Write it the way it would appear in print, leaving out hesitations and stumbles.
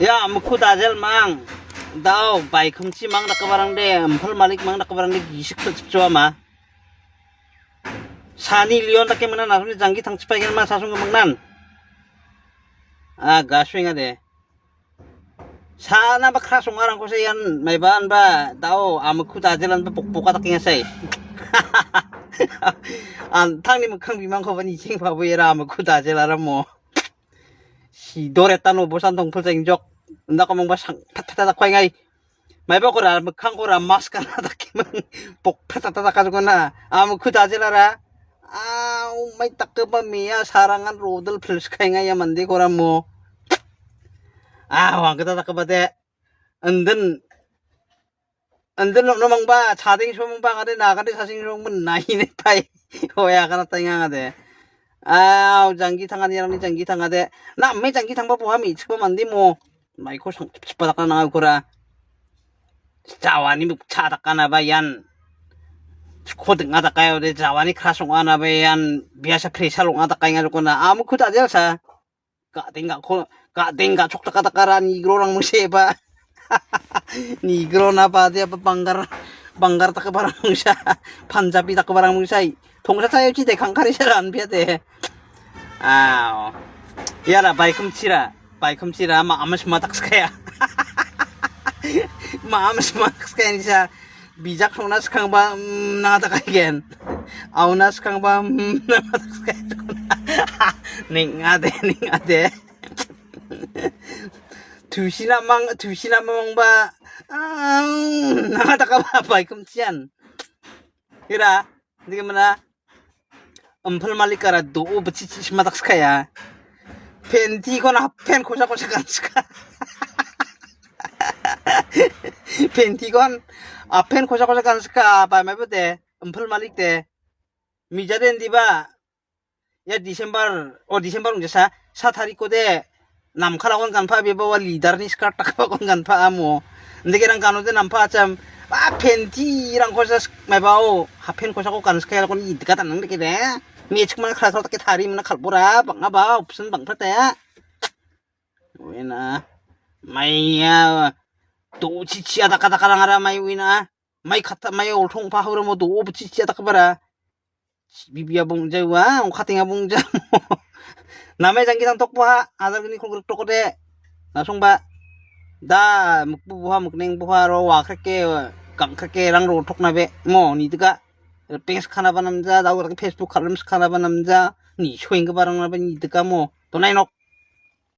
Ya, muku dajal mang. Dao, bai kumci mang nak barang de, empal malik mang nak barang de gisik tercipta ma. Sani lion tak mana nasuni jangki tang cipai kan mang sasung kemangnan. Ah, gaswing ade. Sana ba krasung arang ko sa yan, may baan ba, dao, muku dajalan ba pukpuka tak nga say. Tang ni mukang bimang ko ba ni ching pabuera muku dajalan mo. Si doretan ubusan tong pulseng jok. Nda ko mong basang patatatak ko ngay. May ba ko ra mukhang ko ra mask na taki mang pok patatatak ko na. Muku dajalara. May takba miya sarangan rodel plus kay ngay mandi ko ra mo. Wang kita takba de. And then no mang ba 차딩 쇼mang ba ngade 나가데 사싱 쇼mang 나이네 파이. 호야 kana tainga ngade. 장기 당하니랑 장기 당하대. 나 매 장기 당바 보함이 치고 만디 뭐. 마이코 상 칩바닥가 나오고라. 자완이 차닥가나 바얀. 코등하다가요. 내 자완이 크라송하나 바얀. 비아샤 프레샤롱하다가잉아 좋구나. 아무 코도 아저사. 가댕가 촉닥가다가라 니그로랑 무시해봐. 니그로나 바데 방가르 tak barang musa panjabi tak barang musa 동사 사역지 대 강카리 잘 안 비야돼 야라 바이컴치라 마음을 스마닥 스카야 마음을 스마닥 스카야 니사 비작 송나 스캉바 나가다가 이겐 아우나 스캉바 나가다가 스카야 닝아대 두시나 망바 나가다가 봐 바이컴치안 그라 니가 뭐나 empal malikara do becici sematak skaya penti kona pen kosa kan ska penti kon pen kosa kan ska ba mai bede empal malik de mijaden diba ya Desember ungsa sa tariko de namkhalakon kan pa bebawa leader ni ska takpa kon kan pa amo ndegerang kanu de nampa cham 펜티랑 거기서 매바오 하펜 거사고 가는 스카이라고 이드가 닿는 게 돼. 미측만 가서 어떻게 다리면 갈보라 방아봐 없은 방파대야. 왜나 마이야 또 지치하다 가다가랑 하라 마이 위나 마이 갔다 마이 올통파 하으로 뭐도 오브 지치하다 가봐라. 비비야 봉자와 카팅야 봉자 남의 장기상 똑부하 아들그니 콩그럭 똑거대 나송바 다 묵부부하 묵냉부하로 와 그렇게 강크게랑 로톡 나베 뭐 니드가 뺑스 카나바 남자 나고 페이스북 칼럼스 카나바 남자 니 쇼잉 그 바랑 나베 니드가 뭐 도나이녹